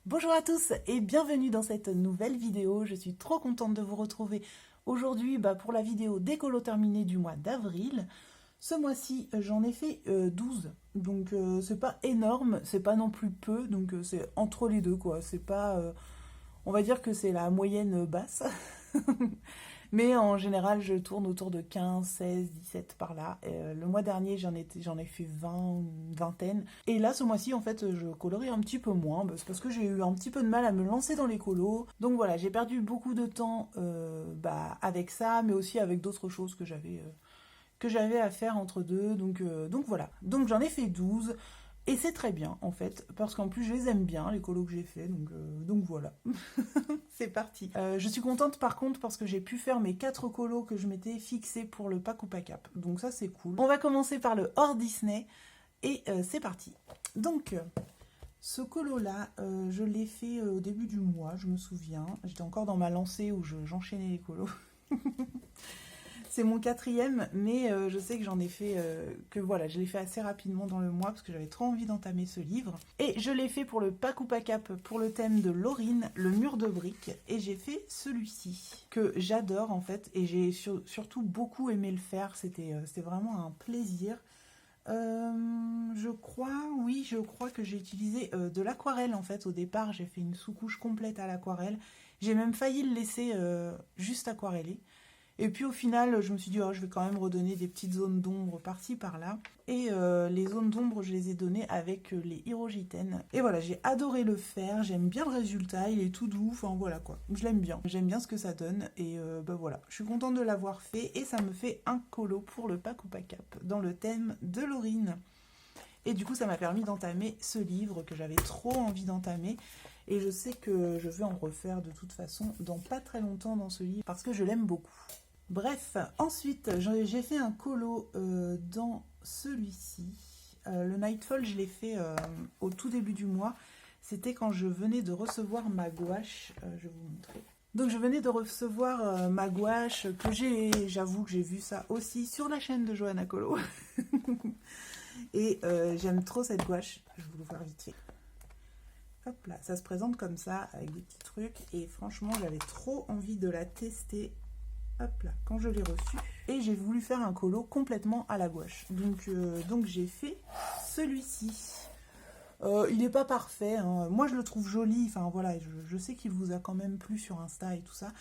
Bonjour à tous et bienvenue dans cette nouvelle vidéo. Je suis trop contente de vous retrouver aujourd'hui pour la vidéo décolo terminée du mois d'avril. Ce mois-ci, j'en ai fait 12, donc c'est pas énorme, c'est pas non plus peu, donc c'est entre les deux quoi. C'est pas, on va dire que c'est la moyenne basse. Mais en général, je tourne autour de 15, 16, 17 par là. Le mois dernier, j'en ai fait 20, une vingtaine. Et là, ce mois-ci, en fait, je colorie un petit peu moins. C'est parce que j'ai eu un petit peu de mal à me lancer dans les colos. Donc voilà, j'ai perdu beaucoup de temps avec ça, mais aussi avec d'autres choses que j'avais à faire entre deux. Donc voilà. Donc j'en ai fait 12. Et c'est très bien, en fait, parce qu'en plus, je les aime bien, les colos que j'ai fait. Donc voilà. C'est parti. Je suis contente par contre parce que j'ai pu faire mes 4 colos que je m'étais fixés pour le pack ou pack up. Donc ça c'est cool. On va commencer par le hors Disney et c'est parti. Donc ce colo là, je l'ai fait au début du mois, je me souviens. J'étais encore dans ma lancée où j'enchaînais les colos. C'est mon 4e, mais je sais que j'en ai fait, que voilà, je l'ai fait assez rapidement dans le mois parce que j'avais trop envie d'entamer ce livre. Et je l'ai fait pour le pack ou pack up pour le thème de Laurine, le mur de briques. Et j'ai fait celui-ci, que j'adore en fait, et j'ai surtout beaucoup aimé le faire, c'était vraiment un plaisir. Je crois que j'ai utilisé de l'aquarelle en fait. Au départ, j'ai fait une sous-couche complète à l'aquarelle. J'ai même failli le laisser juste aquarellé. Et puis au final, je me suis dit, oh, je vais quand même redonner des petites zones d'ombre par-ci, par-là. Et les zones d'ombre, je les ai données avec les Hirogiten. Et voilà, j'ai adoré le faire, j'aime bien le résultat, il est tout doux, enfin voilà quoi. Je l'aime bien, j'aime bien ce que ça donne. Et voilà, je suis contente de l'avoir fait. Et ça me fait un colo pour le pack ou pack up dans le thème de Laurine. Et du coup, ça m'a permis d'entamer ce livre que j'avais trop envie d'entamer. Et je sais que je vais en refaire de toute façon dans pas très longtemps dans ce livre parce que je l'aime beaucoup. Bref, ensuite, j'ai fait un colo dans celui-ci. Le Nightfall, je l'ai fait au tout début du mois. C'était quand je venais de recevoir ma gouache. Je vais vous montrer. Donc, je venais de recevoir ma gouache, j'avoue que j'ai vu ça aussi sur la chaîne de Johanna Colo. Et j'aime trop cette gouache. Je vais vous le faire vite fait. Hop là, ça se présente comme ça, avec des petits trucs. Et franchement, j'avais trop envie de la tester. Hop là, quand je l'ai reçue. Et j'ai voulu faire un colo complètement à la gouache. Donc j'ai fait celui-ci. Il n'est pas parfait, hein. Moi je le trouve joli. Enfin voilà, je sais qu'il vous a quand même plu sur Insta et tout ça.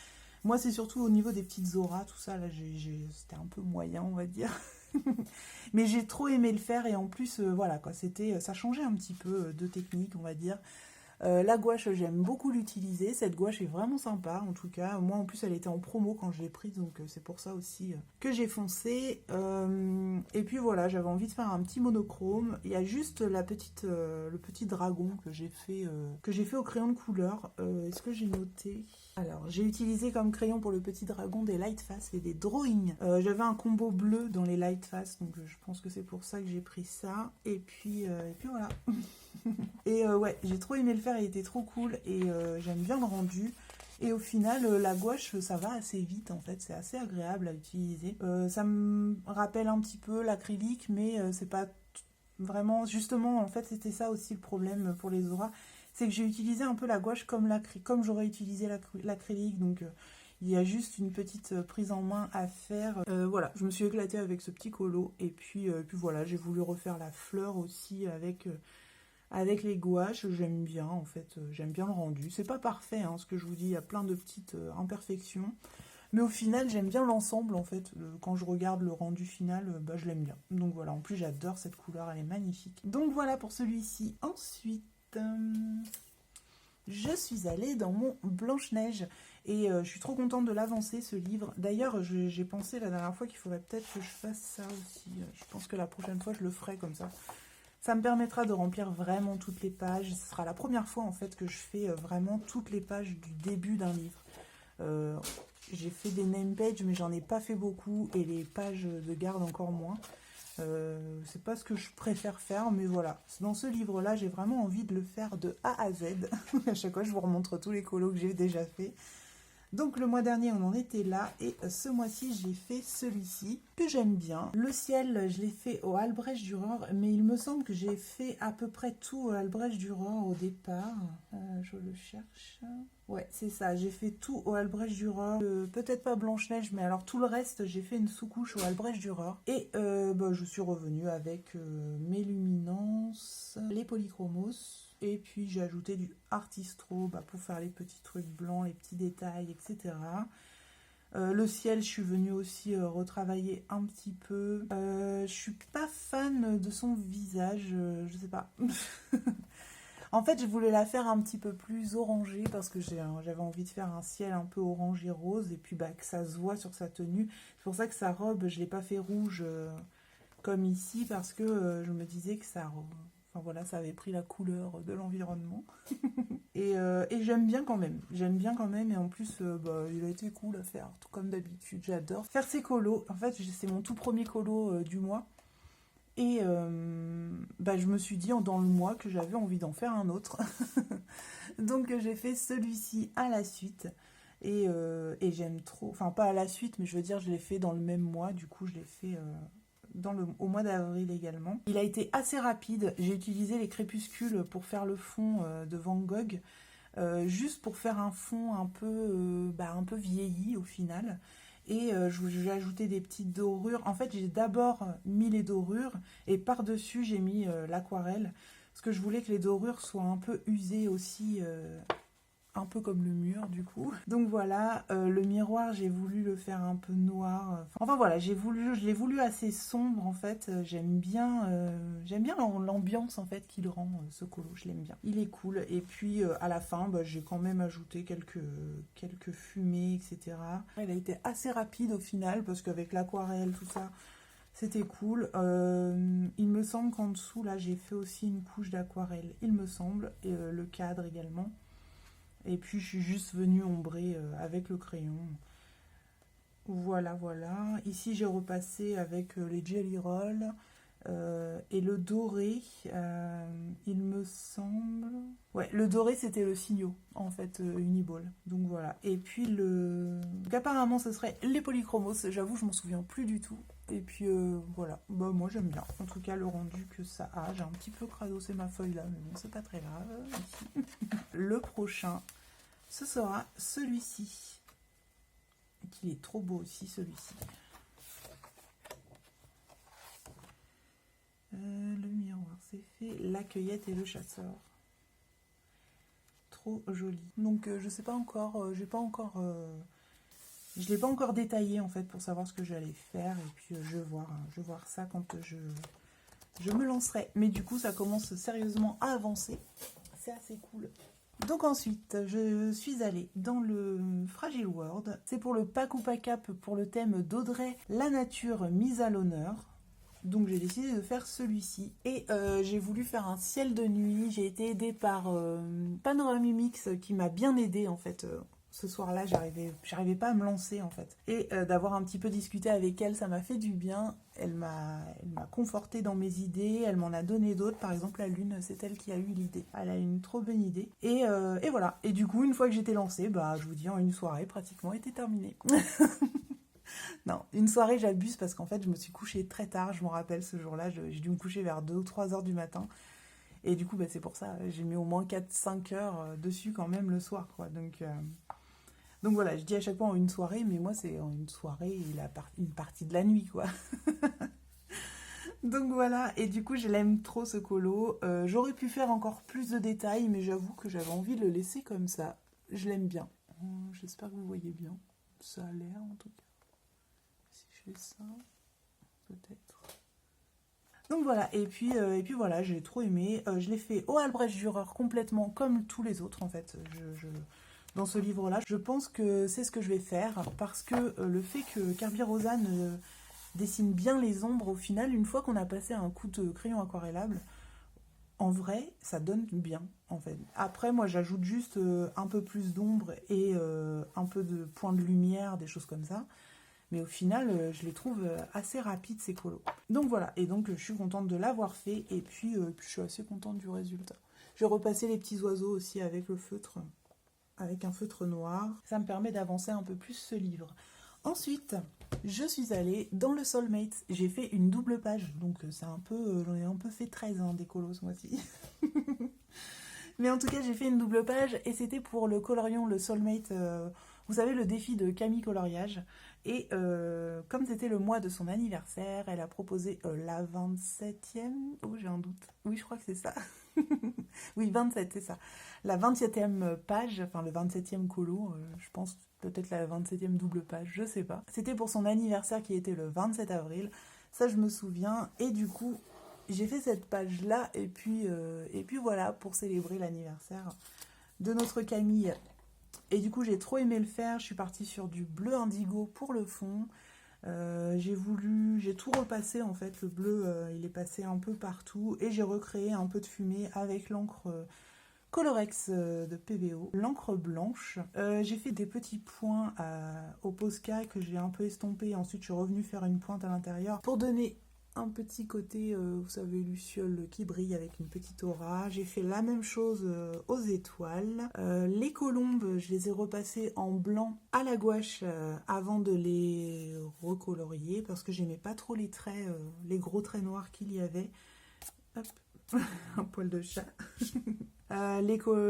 Moi c'est surtout au niveau des petites auras, tout ça. Là c'était un peu moyen, on va dire. Mais j'ai trop aimé le faire. Et en plus, voilà quoi, ça changeait un petit peu de technique, on va dire. La gouache, j'aime beaucoup l'utiliser. Cette gouache est vraiment sympa, en tout cas. Moi, en plus, elle était en promo quand je l'ai prise, donc c'est pour ça aussi que j'ai foncé. Et puis voilà, j'avais envie de faire un petit monochrome. Il y a juste le petit dragon que j'ai fait au crayon de couleur. Est-ce que j'ai noté? Alors, j'ai utilisé comme crayon pour le petit dragon des Lightfast et des Drawing. J'avais un combo bleu dans les Lightfast, donc je pense que c'est pour ça que j'ai pris ça. Et puis voilà. Et ouais, j'ai trop aimé le faire, il était trop cool et j'aime bien le rendu. Et au final, la gouache, ça va assez vite en fait, c'est assez agréable à utiliser. Ça me rappelle un petit peu l'acrylique, mais c'est pas vraiment... Justement, en fait, c'était ça aussi le problème pour les auras. C'est que j'ai utilisé un peu la gouache comme j'aurais utilisé l'acrylique, donc... il y a juste une petite prise en main à faire. Voilà, je me suis éclatée avec ce petit colo. Et puis voilà, j'ai voulu refaire la fleur aussi avec les gouaches. J'aime bien, en fait. J'aime bien le rendu. C'est pas parfait, hein, ce que je vous dis. Il y a plein de petites imperfections. Mais au final, j'aime bien l'ensemble, en fait. Quand je regarde le rendu final, je l'aime bien. Donc voilà, en plus, j'adore cette couleur. Elle est magnifique. Donc voilà pour celui-ci. Ensuite... je suis allée dans mon Blanche-Neige et je suis trop contente de l'avancer ce livre. D'ailleurs, j'ai pensé la dernière fois qu'il faudrait peut-être que je fasse ça aussi. Je pense que la prochaine fois, je le ferai comme ça. Ça me permettra de remplir vraiment toutes les pages. Ce sera la première fois en fait que je fais vraiment toutes les pages du début d'un livre. J'ai fait des name pages, mais j'en ai pas fait beaucoup et les pages de garde encore moins. C'est pas ce que je préfère faire, mais voilà. Dans ce livre-là, j'ai vraiment envie de le faire de A à Z. À chaque fois, je vous remontre tous les colos que j'ai déjà fait. Donc le mois dernier on en était là et ce mois-ci j'ai fait celui-ci que j'aime bien. Le ciel je l'ai fait au Albrecht Dürer, mais il me semble que j'ai fait à peu près tout au Albrecht Dürer au départ. Je le cherche. Ouais c'est ça, j'ai fait tout au Albrecht Dürer. Peut-être pas Blanche-Neige, mais alors tout le reste j'ai fait une sous-couche au Albrecht Dürer. Et je suis revenue avec mes luminances, les polychromos. Et puis j'ai ajouté du Artistro pour faire les petits trucs blancs, les petits détails, etc. Le ciel, je suis venue aussi retravailler un petit peu. Je suis pas fan de son visage, je sais pas. En fait, je voulais la faire un petit peu plus orangée parce que j'avais envie de faire un ciel un peu orangé rose et puis que ça se voit sur sa tenue. C'est pour ça que sa robe, je l'ai pas fait rouge comme ici parce que je me disais que ça... Enfin voilà, ça avait pris la couleur de l'environnement. et j'aime bien quand même. J'aime bien quand même. Et en plus, il a été cool à faire. Tout comme d'habitude, j'adore faire ces colos. En fait, c'est mon tout premier colo du mois. Et je me suis dit dans le mois que j'avais envie d'en faire un autre. Donc j'ai fait celui-ci à la suite. Et j'aime trop. Enfin, pas à la suite, mais je veux dire, je l'ai fait dans le même mois. Du coup, je l'ai fait... au mois d'avril également. Il a été assez rapide, j'ai utilisé les crépuscules pour faire le fond de Van Gogh, juste pour faire un fond un peu vieilli au final. Et j'ai ajouté des petites dorures. En fait, j'ai d'abord mis les dorures et par-dessus, j'ai mis l'aquarelle. Parce que je voulais que les dorures soient un peu usées aussi, un peu comme le mur du coup. Donc voilà, le miroir j'ai voulu le faire un peu noir. Enfin voilà, je l'ai voulu assez sombre en fait. J'aime bien l'ambiance en fait qu'il rend ce colo, je l'aime bien. Il est cool. Et puis à la fin, j'ai quand même ajouté quelques fumées, etc. Il a été assez rapide au final parce qu'avec l'aquarelle, tout ça, c'était cool. Il me semble qu'en dessous, là, j'ai fait aussi une couche d'aquarelle, il me semble, et le cadre également. Et puis je suis juste venue ombrer avec le crayon. Voilà, voilà. Ici j'ai repassé avec les Jelly Roll et le doré, il me semble... Ouais, le doré c'était le Signo, en fait, Uniball. Donc voilà. Et puis Donc apparemment ce serait les polychromos, j'avoue je m'en souviens plus du tout. Et puis voilà, moi j'aime bien. En tout cas le rendu que ça a. J'ai un petit peu cradossé ma feuille là, mais bon c'est pas très grave. Le prochain... ce sera celui-ci, qui est trop beau aussi, celui-ci. Le miroir, c'est fait. La cueillette et le chasseur. Trop joli. Donc, je sais pas encore, je l'ai pas encore détaillé, en fait, pour savoir ce que j'allais faire. Et puis, je vais voir ça quand je me lancerai. Mais du coup, ça commence sérieusement à avancer. C'est assez cool. Donc ensuite, je suis allée dans le Fragile World. C'est pour le pack ou pack up pour le thème d'Audrey, la nature mise à l'honneur. Donc j'ai décidé de faire celui-ci. Et j'ai voulu faire un ciel de nuit. J'ai été aidée par Panoramimix qui m'a bien aidée en fait. Ce soir-là, j'arrivais pas à me lancer en fait. Et d'avoir un petit peu discuté avec elle, ça m'a fait du bien. Elle m'a confortée dans mes idées, elle m'en a donné d'autres. Par exemple, la lune, c'est elle qui a eu l'idée. Elle a une trop bonne idée. Et voilà. Et du coup, une fois que j'étais lancée, je vous dis, en une soirée, pratiquement, était terminée. Non, une soirée, j'abuse parce qu'en fait, je me suis couchée très tard. Je me rappelle ce jour-là, j'ai dû me coucher vers 2 ou 3 heures du matin. Et du coup, c'est pour ça, j'ai mis au moins 4-5 heures dessus quand même le soir, quoi. Donc voilà, je dis à chaque fois en une soirée, mais moi c'est en une soirée, une partie de la nuit, quoi. Donc voilà, et du coup je l'aime trop ce colo. J'aurais pu faire encore plus de détails, mais j'avoue que j'avais envie de le laisser comme ça. Je l'aime bien. J'espère que vous voyez bien. Ça a l'air en tout cas. Si je fais ça, peut-être. Donc voilà, et puis voilà, j'ai trop aimé. Je l'ai fait au Albrecht Dürer complètement comme tous les autres en fait. Dans ce livre-là, je pense que c'est ce que je vais faire parce que le fait que Kerby Rosanne dessine bien les ombres, au final, une fois qu'on a passé un coup de crayon aquarellable, en vrai, ça donne bien, en fait. Après, moi, j'ajoute juste un peu plus d'ombre et un peu de points de lumière, des choses comme ça. Mais au final, je les trouve assez rapides, ces colos. Donc voilà, et donc je suis contente de l'avoir fait, et puis je suis assez contente du résultat. J'ai repassé les petits oiseaux aussi avec le feutre. avec un feutre noir. Ça me permet d'avancer un peu plus ce livre. Ensuite, je suis allée dans le Soulmate. J'ai fait une double page, donc c'est un peu, j'en ai un peu fait 13 des colos ce mois-ci. Mais en tout cas, j'ai fait une double page et c'était pour le colorion, le Soulmate, vous savez, le défi de Camille Coloriage. Et comme c'était le mois de son anniversaire, elle a proposé la 27e... Oh, j'ai un doute. Oui, je crois que c'est ça. Oui, 27, c'est ça. La 27e page, enfin le 27e colo, je pense peut-être la 27e double page, je sais pas. C'était pour son anniversaire qui était le 27 avril, ça je me souviens. Et du coup, j'ai fait cette page-là et puis voilà, pour célébrer l'anniversaire de notre Camille. Et du coup, j'ai trop aimé le faire, je suis partie sur du bleu indigo pour le fond. J'ai tout repassé en fait, le bleu il est passé un peu partout et j'ai recréé un peu de fumée avec l'encre Colorex de PBO, l'encre blanche. J'ai fait des petits points au Posca que j'ai un peu estompé, ensuite je suis revenue faire une pointe à l'intérieur pour donner un petit côté, vous savez, luciole qui brille avec une petite aura. J'ai fait la même chose aux étoiles. Les colombes, je les ai repassées en blanc à la gouache avant de les recolorier parce que j'aimais pas trop les traits, les gros traits noirs qu'il y avait. Hop, un poil de chat.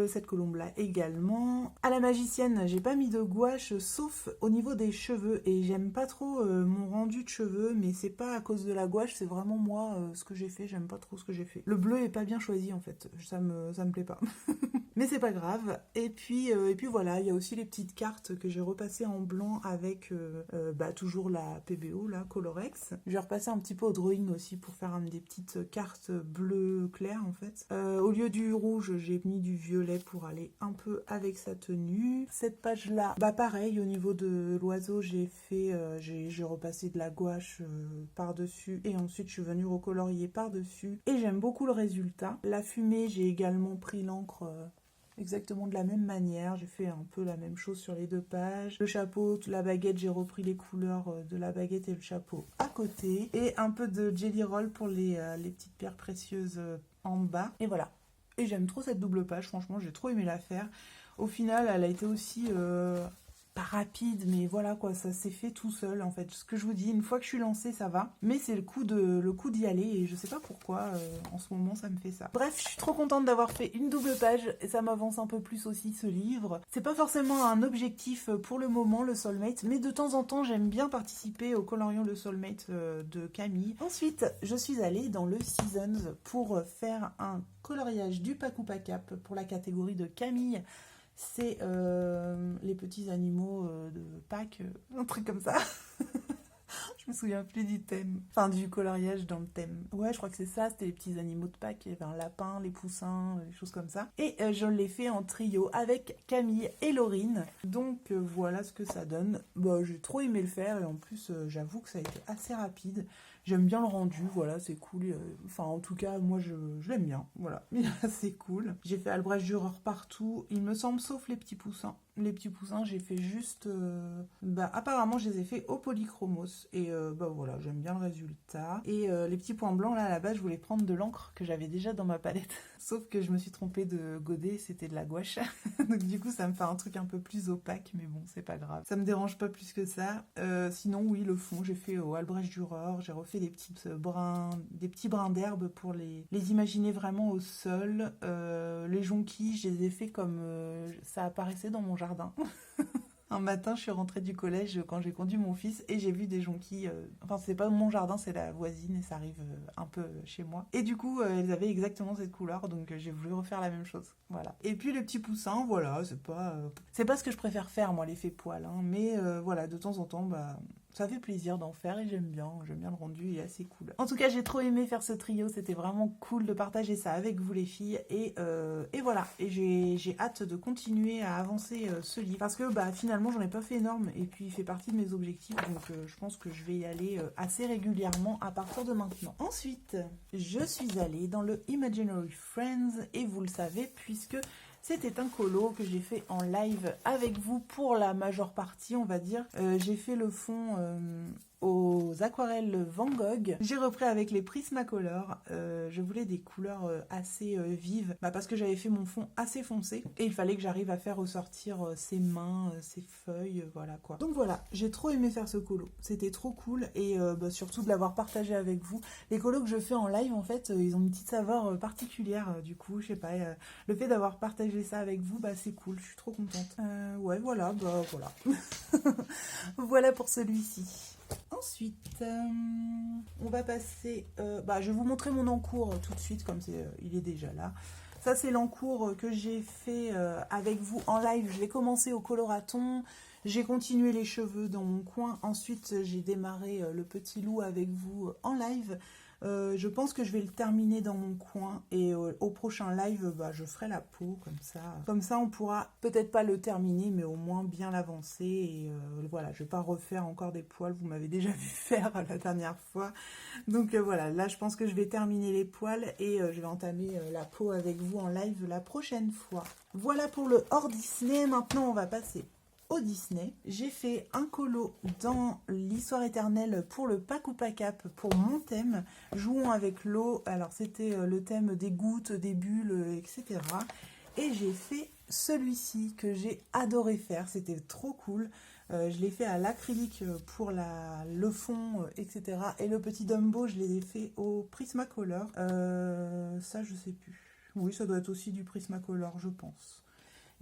Cette colombe-là également. À la magicienne, j'ai pas mis de gouache sauf au niveau des cheveux et j'aime pas trop mon rendu de cheveux, mais c'est pas à cause de la gouache, c'est vraiment moi ce que j'ai fait, j'aime pas trop ce que j'ai fait. Le bleu est pas bien choisi en fait, ça me plaît pas. Mais c'est pas grave. Et puis voilà, il y a aussi les petites cartes que j'ai repassées en blanc avec toujours la PBO, la Colorex. Je vais repasser un petit peu au drawing aussi pour faire des petites cartes bleu clair en fait. Au lieu du rouge, j'ai mis du violet pour aller un peu avec sa tenue. Cette page-là, pareil, au niveau de l'oiseau, j'ai repassé de la gouache par-dessus et ensuite je suis venue recolorier par-dessus. Et j'aime beaucoup le résultat. La fumée, j'ai également pris l'encre exactement de la même manière, j'ai fait un peu la même chose sur les deux pages. Le chapeau, la baguette, j'ai repris les couleurs de la baguette et le chapeau à côté. Et un peu de jelly roll pour les petites pierres précieuses en bas. Et voilà. Et j'aime trop cette double page, franchement, j'ai trop aimé la faire. Au final, elle a été aussi pas rapide, mais voilà quoi, ça s'est fait tout seul en fait. Ce que je vous dis, une fois que je suis lancée, ça va. Mais c'est le coup d'y aller et je sais pas pourquoi, en ce moment, ça me fait ça. Bref, je suis trop contente d'avoir fait une double page et ça m'avance un peu plus aussi ce livre. C'est pas forcément un objectif pour le moment, le Soulmate, mais de temps en temps, j'aime bien participer au colorion Le Soulmate de Camille. Ensuite, je suis allée dans le Seasons pour faire un coloriage du Pakupa Cap pour la catégorie de Camille. C'est les petits animaux de Pâques, un truc comme ça. Je me souviens plus du thème. Enfin, du coloriage dans le thème. Ouais, je crois que c'est ça, c'était les petits animaux de Pâques. Il y avait un lapin, les poussins, des choses comme ça. Et je l'ai fait en trio avec Camille et Laurine. Donc voilà ce que ça donne. J'ai trop aimé le faire et en plus, j'avoue que ça a été assez rapide. J'aime bien le rendu, voilà, c'est cool. Enfin, en tout cas, moi, je l'aime bien. Voilà, c'est cool. J'ai fait Albrecht Dürer partout, il me semble, sauf les petits poussins. Les petits poussins, j'ai fait juste... apparemment, je les ai fait au polychromos. Et voilà, j'aime bien le résultat. Et les petits points blancs, là, à la base, je voulais prendre de l'encre que j'avais déjà dans ma palette. Sauf que je me suis trompée de godet, c'était de la gouache. Donc du coup, ça me fait un truc un peu plus opaque, mais bon, c'est pas grave. Ça me dérange pas plus que ça. Sinon, oui, le fond, j'ai fait au Albrecht Dürer. J'ai refait des petits brins d'herbe pour les imaginer vraiment au sol. Les jonquilles, je les ai fait comme ça apparaissait dans mon jardin. Un matin, je suis rentrée du collège quand j'ai conduit mon fils et j'ai vu des jonquilles. Enfin, c'est pas mon jardin, c'est la voisine et ça arrive un peu chez moi. Et du coup, elles avaient exactement cette couleur, donc j'ai voulu refaire la même chose. Voilà. Et puis les petits poussins, voilà, c'est pas ce que je préfère faire, moi, l'effet poil. Hein, mais voilà, de temps en temps, ça fait plaisir d'en faire et j'aime bien le rendu, il est assez cool. En tout cas, j'ai trop aimé faire ce trio, c'était vraiment cool de partager ça avec vous les filles. Et voilà, et j'ai hâte de continuer à avancer ce livre. Parce que finalement, j'en ai pas fait énorme et puis il fait partie de mes objectifs. Donc je pense que je vais y aller assez régulièrement à partir de maintenant. Ensuite, je suis allée dans le Imaginary Friends et vous le savez puisque... C'était un colo que j'ai fait en live avec vous pour la majeure partie, on va dire. J'ai fait le fond aux aquarelles Van Gogh. J'ai repris avec les Prismacolor. Je voulais des couleurs assez vives parce que j'avais fait mon fond assez foncé et il fallait que j'arrive à faire ressortir ses mains, ses feuilles, voilà quoi. Donc voilà, j'ai trop aimé faire ce colo. C'était trop cool et surtout de l'avoir partagé avec vous. Les colos que je fais en live, en fait, ils ont une petite saveur particulière. Du coup, je sais pas, le fait d'avoir partagé ça avec vous, c'est cool. Je suis trop contente. Ouais, voilà, voilà. Voilà pour celui-ci. Ensuite, on va passer... je vais vous montrer mon encours tout de suite, comme il est déjà là. Ça, c'est l'encours que j'ai fait avec vous en live. Je l'ai commencé au coloraton. J'ai continué les cheveux dans mon coin. Ensuite, j'ai démarré le petit loup avec vous en live. Je pense que je vais le terminer dans mon coin et au prochain live, je ferai la peau comme ça. Comme ça, on pourra peut-être pas le terminer, mais au moins bien l'avancer. Et voilà, je vais pas refaire encore des poils. Vous m'avez déjà vu faire la dernière fois. Donc voilà, là, je pense que je vais terminer les poils et je vais entamer la peau avec vous en live la prochaine fois. Voilà pour le hors Disney. Maintenant, on va passer au Disney. J'ai fait un colo dans l'histoire éternelle pour le Pack ou Pack-Up pour mon thème. Jouons avec l'eau. Alors c'était le thème des gouttes, des bulles, etc. Et j'ai fait celui-ci que j'ai adoré faire. C'était trop cool. Je l'ai fait à l'acrylique pour le fond, etc. Et le petit Dumbo, je l'ai fait au Prismacolor. Ça, je sais plus. Oui, ça doit être aussi du Prismacolor, je pense.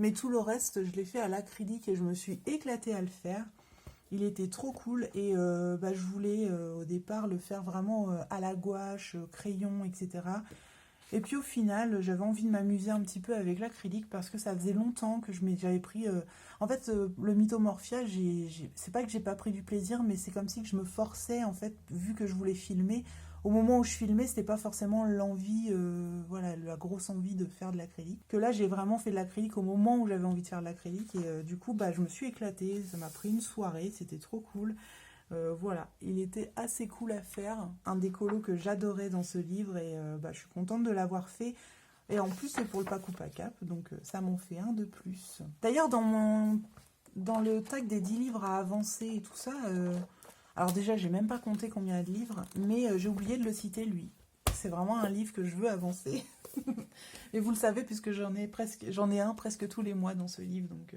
Mais tout le reste, je l'ai fait à l'acrylique et je me suis éclatée à le faire. Il était trop cool et je voulais au départ le faire vraiment à la gouache, crayon, etc. Et puis au final, j'avais envie de m'amuser un petit peu avec l'acrylique parce que ça faisait longtemps que j'avais pris... En fait, le Mythomorphia, c'est pas que j'ai pas pris du plaisir, mais c'est comme si que je me forçais, en fait, vu que je voulais filmer. Au moment où je filmais, c'était pas forcément l'envie, voilà, la grosse envie de faire de l'acrylique. Que là, j'ai vraiment fait de l'acrylique au moment où j'avais envie de faire de l'acrylique. Et du coup, je me suis éclatée. Ça m'a pris une soirée. C'était trop cool. Voilà, il était assez cool à faire. Un des colos que j'adorais dans ce livre. Et je suis contente de l'avoir fait. Et en plus, c'est pour le Pack ou Pack-Up. Donc, ça m'en fait un de plus. D'ailleurs, dans le tag des 10 livres à avancer et tout ça... Alors déjà, j'ai même pas compté combien il y a de livres, mais j'ai oublié de le citer, lui. C'est vraiment un livre que je veux avancer. Et vous le savez, puisque j'en ai un presque tous les mois dans ce livre, donc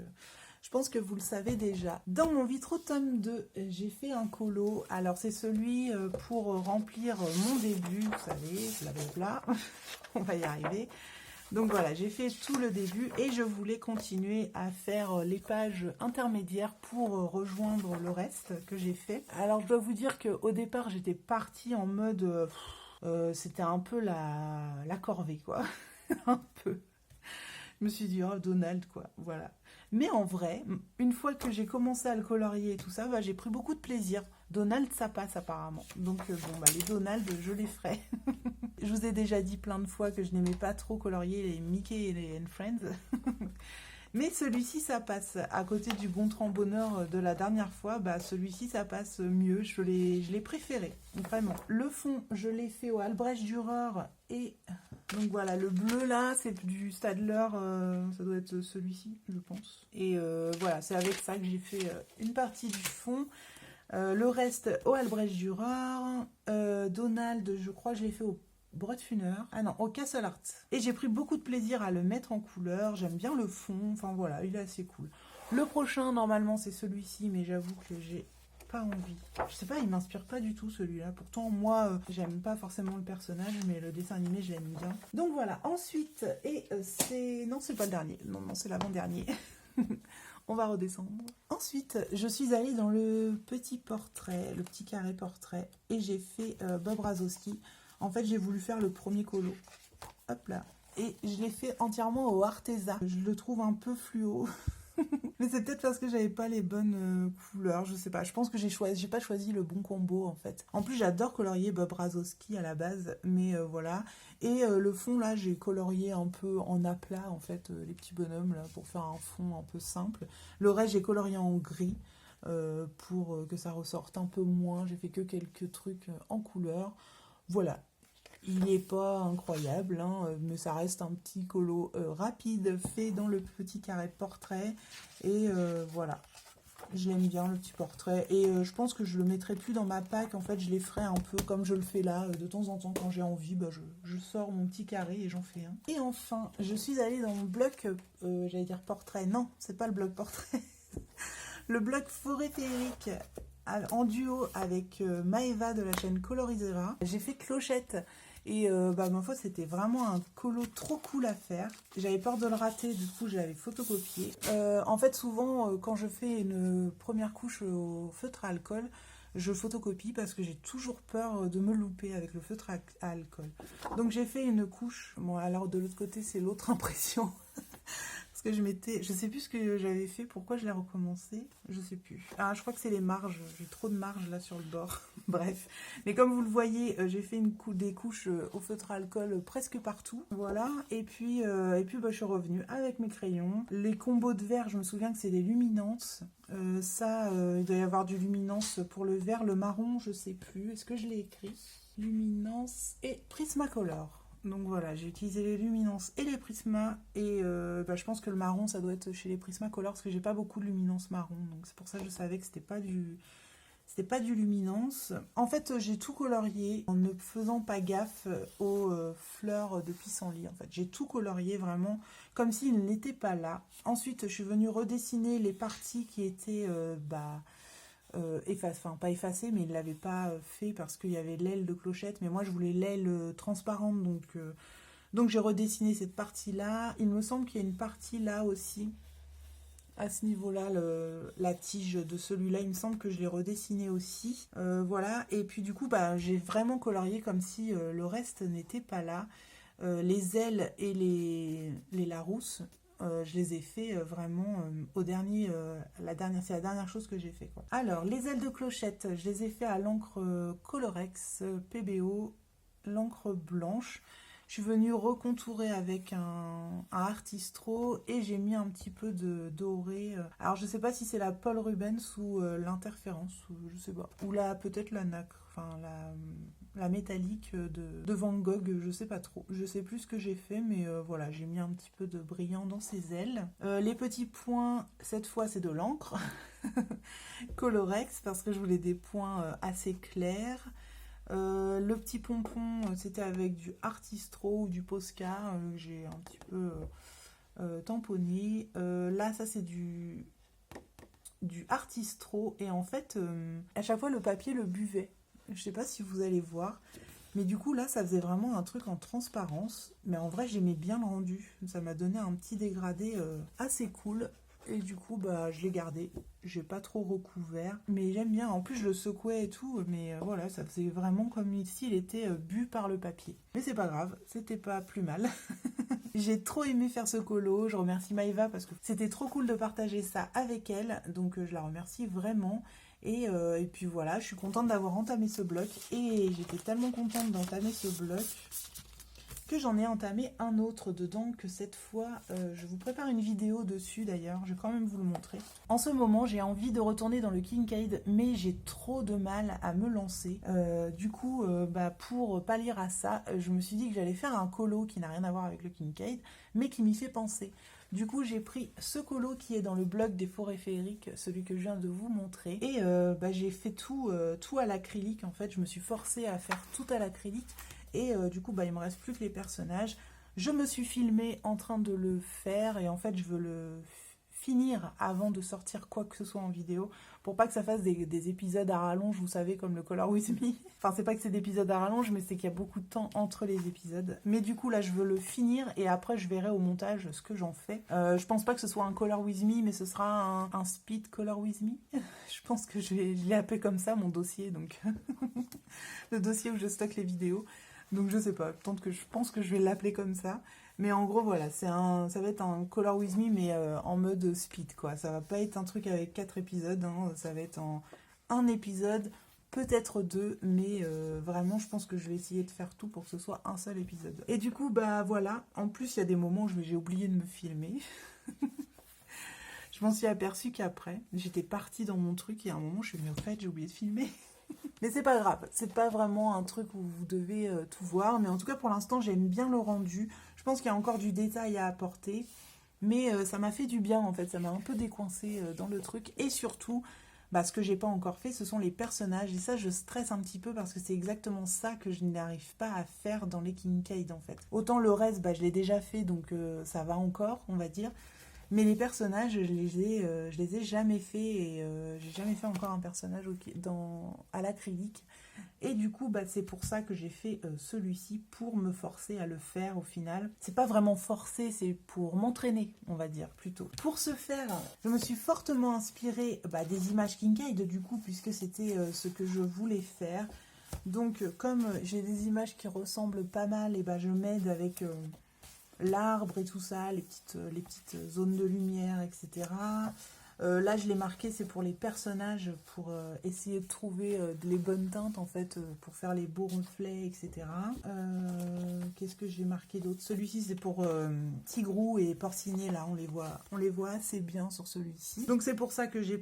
je pense que vous le savez déjà. Dans mon Vitro tome 2, j'ai fait un colo. Alors, c'est celui pour remplir mon début, vous savez, blablabla. On va y arriver. Donc voilà, j'ai fait tout le début et je voulais continuer à faire les pages intermédiaires pour rejoindre le reste que j'ai fait. Alors je dois vous dire qu'au départ, j'étais partie en mode... c'était un peu la corvée, quoi. Un peu. Je me suis dit, oh, Donald, quoi, voilà. Mais en vrai, une fois que j'ai commencé à le colorier et tout ça, j'ai pris beaucoup de plaisir. Donald, ça passe apparemment. Donc les Donald, je les ferai. Je vous ai déjà dit plein de fois que je n'aimais pas trop colorier les Mickey et les Friends. Mais celui-ci, ça passe. À côté du Bon Bonheur de la dernière fois, celui-ci, ça passe mieux. Je l'ai préféré, vraiment. Le fond, je l'ai fait au Albrecht Dürer. Et donc voilà, le bleu là, c'est du Staedtler. Ça doit être celui-ci, je pense. Et voilà, c'est avec ça que j'ai fait une partie du fond. Le reste au Albrecht Dürer. Donald, je crois que je l'ai fait au Brodfunner. Ah non, au Castle Art. Et j'ai pris beaucoup de plaisir à le mettre en couleur. J'aime bien le fond. Enfin voilà, il est assez cool. Le prochain, normalement, c'est celui-ci, mais j'avoue que j'ai pas envie. Je sais pas, il m'inspire pas du tout celui-là. Pourtant, moi, j'aime pas forcément le personnage, mais le dessin animé, je l'aime bien. Donc voilà, ensuite, non, c'est pas le dernier. Non, c'est l'avant-dernier. On va redescendre. Ensuite, je suis allée dans le petit portrait, le petit carré portrait, et j'ai fait Bob Razowski. En fait, j'ai voulu faire le premier colo. Hop là. Et je l'ai fait entièrement au Arteza. Je le trouve un peu fluo. Mais c'est peut-être parce que j'avais pas les bonnes couleurs, je sais pas. Je pense que j'ai pas choisi le bon combo en fait. En plus, j'adore colorier Bob Razowski à la base, mais voilà. Et le fond là, j'ai colorié un peu en aplat en fait, les petits bonhommes là, pour faire un fond un peu simple. Le reste, j'ai colorié en gris pour que ça ressorte un peu moins. J'ai fait que quelques trucs en couleur. Voilà. Il n'est pas incroyable, hein, mais ça reste un petit colo rapide fait dans le petit carré portrait. Et voilà. Je l'aime bien, le petit portrait. Et je pense que je le mettrai plus dans ma pack. En fait, je les ferai un peu comme je le fais là. De temps en temps, quand j'ai envie, bah, je sors mon petit carré et j'en fais un. Et enfin, je suis allée dans mon bloc, j'allais dire portrait. Non, c'est pas le bloc portrait. Le bloc forêt féerique en duo avec Maeva de la chaîne Colorisera. J'ai fait Clochette. Et bah, ma foi, c'était vraiment un colo trop cool à faire. J'avais peur de le rater, du coup, je l'avais photocopié. En fait, souvent, quand je fais une première couche au feutre à alcool, je photocopie parce que j'ai toujours peur de me louper avec le feutre à alcool. Donc, j'ai fait une couche. Bon, alors, de l'autre côté, c'est l'autre impression. Parce que je sais plus ce que j'avais fait, pourquoi je l'ai recommencé, je sais plus. Ah, je crois que c'est les marges, j'ai trop de marges là sur le bord. Bref, mais comme vous le voyez, j'ai fait des couches au feutre à alcool presque partout, voilà. Et puis bah, je suis revenue avec mes crayons. Les combos de verre, je me souviens que c'est des luminances. Il doit y avoir du luminance pour le vert, le marron, je sais plus. Est-ce que je l'ai écrit? Luminance et Prismacolor. Donc voilà, j'ai utilisé les luminances et les prismas. Et bah, je pense que le marron, ça doit être chez les Prismacolor parce que j'ai pas beaucoup de luminance marron. Donc c'est pour ça que je savais que c'était pas du luminance. En fait, j'ai tout colorié en ne faisant pas gaffe aux fleurs de pissenlit. En fait, j'ai tout colorié vraiment comme s'il n'était pas là. Ensuite, je suis venue redessiner les parties qui étaient enfin pas effacé, mais il ne l'avait pas fait parce qu'il y avait l'aile de Clochette, mais moi je voulais l'aile transparente, donc j'ai redessiné cette partie là. Il me semble qu'il y a une partie là aussi à ce niveau là, la tige de celui là, il me semble que je l'ai redessiné aussi, voilà. Et puis du coup bah, j'ai vraiment colorié comme si le reste n'était pas là. Les ailes et les Larousse, je les ai fait vraiment au dernier, c'est la dernière chose que j'ai fait, quoi. Alors, les ailes de Clochette, je les ai fait à l'encre Colorex PBO, l'encre blanche. Je suis venue recontourer avec un Artistro et j'ai mis un petit peu de doré. Alors, je sais pas si c'est la Paul Rubens ou l'interférence, ou je sais pas. Ou peut-être la nacre, enfin la métallique de Van Gogh, je sais pas trop. Je sais plus ce que j'ai fait, mais voilà, j'ai mis un petit peu de brillant dans ses ailes. Les petits points, cette fois c'est de l'encre Colorex parce que je voulais des points assez clairs. Le petit pompon, c'était avec du Artistro ou du Posca, que j'ai un petit peu tamponné. Là, ça c'est du Artistro et en fait, à chaque fois le papier le buvait. Je sais pas si vous allez voir, mais du coup là ça faisait vraiment un truc en transparence, mais en vrai j'aimais bien le rendu, ça m'a donné un petit dégradé assez cool. Et du coup bah je l'ai gardé, j'ai pas trop recouvert, mais j'aime bien. En plus je le secouais et tout, mais voilà, ça faisait vraiment comme s'il était bu par le papier. Mais c'est pas grave, c'était pas plus mal. J'ai trop aimé faire ce colo, je remercie Maeva parce que c'était trop cool de partager ça avec elle, donc je la remercie vraiment. Et puis voilà, je suis contente d'avoir entamé ce bloc et j'étais tellement contente d'entamer ce bloc que j'en ai entamé un autre dedans, que cette fois, je vous prépare une vidéo dessus d'ailleurs, je vais quand même vous le montrer. En ce moment, j'ai envie de retourner dans le Kincaid, mais j'ai trop de mal à me lancer. Du coup, pour pallier à ça, je me suis dit que j'allais faire un colo qui n'a rien à voir avec le Kincaid, mais qui m'y fait penser. Du coup, j'ai pris ce colo qui est dans le blog des forêts féeriques, celui que je viens de vous montrer. Et j'ai fait tout à l'acrylique, en fait. Je me suis forcée à faire tout à l'acrylique. Et du coup, il me reste plus que les personnages. Je me suis filmée en train de le faire. Et en fait, je veux le finir avant de sortir quoi que ce soit en vidéo. Pour pas que ça fasse des épisodes à rallonge, vous savez, comme le Color With Me. Enfin, c'est pas que c'est des épisodes à rallonge, mais c'est qu'il y a beaucoup de temps entre les épisodes. Mais du coup, là, je veux le finir et après, je verrai au montage ce que j'en fais. Je pense pas que ce soit un Color With Me, mais ce sera un Speed Color With Me. Je pense que je l'ai appelé comme ça, mon dossier, donc le dossier où je stocke les vidéos. Donc je sais pas, je pense que je vais l'appeler comme ça. Mais en gros, voilà, ça va être un Color With Me, mais en mode speed, quoi. Ça va pas être un truc avec 4 épisodes, hein. Ça va être en un épisode, peut-être 2, mais vraiment, je pense que je vais essayer de faire tout pour que ce soit un seul épisode. Et du coup, voilà, en plus, il y a des moments où j'ai oublié de me filmer. Je m'en suis aperçue qu'après, j'étais partie dans mon truc et à un moment, je me suis dit, mais en fait, j'ai oublié de filmer. Mais c'est pas grave, c'est pas vraiment un truc où vous devez tout voir, mais en tout cas pour l'instant j'aime bien le rendu. Je pense qu'il y a encore du détail à apporter, Mais ça m'a fait du bien en fait, ça m'a un peu décoincé dans le truc. Et surtout, ce que j'ai pas encore fait, ce sont les personnages. Et ça, je stresse un petit peu parce que c'est exactement ça que je n'arrive pas à faire dans les Kincaid en fait. Autant le reste, je l'ai déjà fait, donc ça va encore, on va dire. Mais les personnages, je les ai jamais fait et j'ai jamais fait encore un personnage à l'acrylique. Et du coup, c'est pour ça que j'ai fait celui-ci, pour me forcer à le faire au final. C'est pas vraiment forcer, c'est pour m'entraîner, on va dire, plutôt. Pour ce faire, je me suis fortement inspirée des images Kincaid, du coup, puisque c'était ce que je voulais faire. Donc, comme j'ai des images qui ressemblent pas mal, et je m'aide avec l'arbre et tout ça, les petites zones de lumière, etc. Là, je l'ai marqué, c'est pour les personnages, pour essayer de trouver les bonnes teintes, en fait, pour faire les beaux reflets, etc. Qu'est-ce que j'ai marqué d'autre? Celui-ci, c'est pour Tigrou et Porcinet, là, on les voit assez bien sur celui-ci. Donc, c'est pour ça que j'ai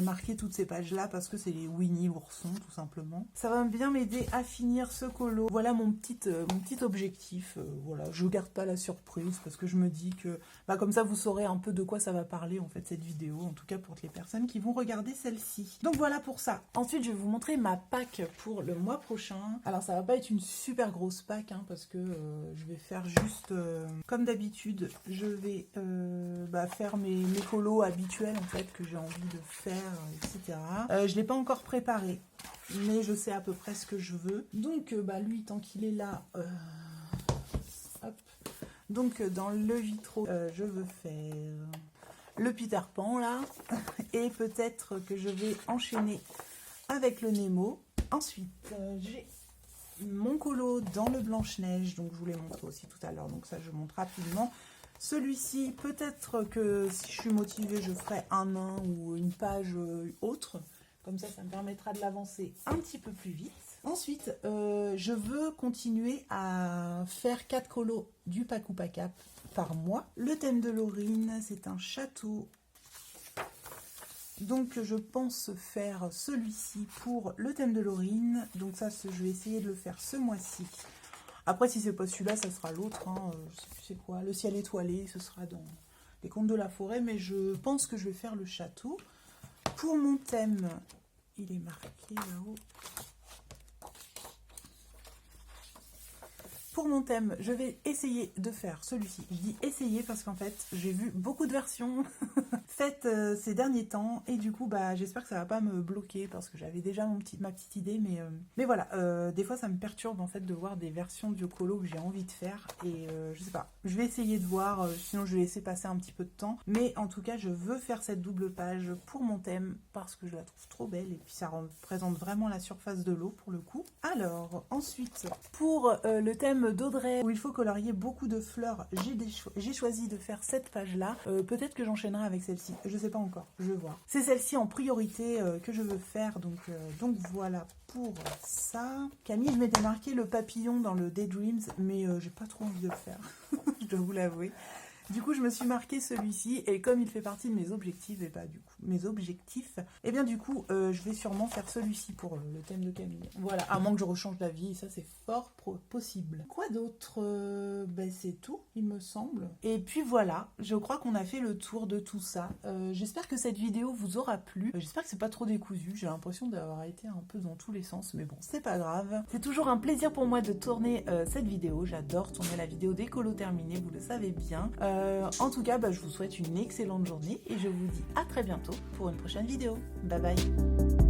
marqué toutes ces pages-là, parce que c'est les Winnie l'ourson, tout simplement. Ça va bien m'aider à finir ce colo. Voilà mon petit objectif. Voilà, je garde pas la surprise, parce que je me dis que, comme ça, vous saurez un peu de quoi ça va parler, en fait, cette vidéo. En tout cas pour les personnes qui vont regarder celle-ci. Donc voilà pour ça. Ensuite, je vais vous montrer ma pack pour le mois prochain. Alors ça va pas être une super grosse pack, parce que je vais faire juste comme d'habitude. Je vais faire mes colos habituels en fait que j'ai envie de faire, etc. Je l'ai pas encore préparé, mais je sais à peu près ce que je veux. Donc lui, tant qu'il est là, hop. Donc dans le vitro, je veux faire le Peter Pan là, et peut-être que je vais enchaîner avec le Nemo. Ensuite, j'ai mon colo dans le Blanche-Neige, donc je vous l'ai montré aussi tout à l'heure, donc ça je montre rapidement. Celui-ci, peut-être que si je suis motivée, je ferai un nain ou une page autre, comme ça me permettra de l'avancer un petit peu plus vite. Ensuite, je veux continuer à faire 4 colos du Pakupakap par mois. Le thème de Laurine, c'est un château. Donc je pense faire celui-ci pour le thème de Laurine. Donc ça, je vais essayer de le faire ce mois-ci. Après, si c'est pas celui-là, ça sera l'autre. Je sais plus c'est quoi. Le ciel étoilé, ce sera dans les contes de la forêt. Mais je pense que je vais faire le château. Pour mon thème, il est marqué là-haut. Pour mon thème, je vais essayer de faire celui-ci. Je dis essayer parce qu'en fait, j'ai vu beaucoup de versions faites ces derniers temps. Et du coup, j'espère que ça va pas me bloquer parce que j'avais déjà ma petite idée. Mais voilà, des fois, ça me perturbe en fait de voir des versions de colo que j'ai envie de faire. Et je sais pas, je vais essayer de voir. Sinon, je vais laisser passer un petit peu de temps. Mais en tout cas, je veux faire cette double page pour mon thème parce que je la trouve trop belle. Et puis, ça représente vraiment la surface de l'eau pour le coup. Alors, ensuite, pour le thème d'Audrey, où il faut colorier beaucoup de fleurs, j'ai choisi de faire cette page-là. Peut-être que j'enchaînerai avec celle-ci. Je sais pas encore, je vais voir. C'est celle-ci en priorité que je veux faire. Donc voilà pour ça. Camille, je m'étais marqué le papillon dans le Daydreams, mais j'ai pas trop envie de le faire. Je dois vous l'avouer. Du coup, je me suis marqué celui-ci, et comme il fait partie de mes objectifs, je vais sûrement faire celui-ci pour le thème de Camille. Voilà, à moins que je rechange d'avis, ça c'est fort possible. Quoi d'autre? C'est tout, il me semble. Et puis voilà, je crois qu'on a fait le tour de tout ça. J'espère que cette vidéo vous aura plu. J'espère que c'est pas trop décousu, j'ai l'impression d'avoir été un peu dans tous les sens, mais bon, c'est pas grave. C'est toujours un plaisir pour moi de tourner cette vidéo, j'adore tourner la vidéo des colos terminés, vous le savez bien. En tout cas, je vous souhaite une excellente journée et je vous dis à très bientôt pour une prochaine vidéo. Bye bye!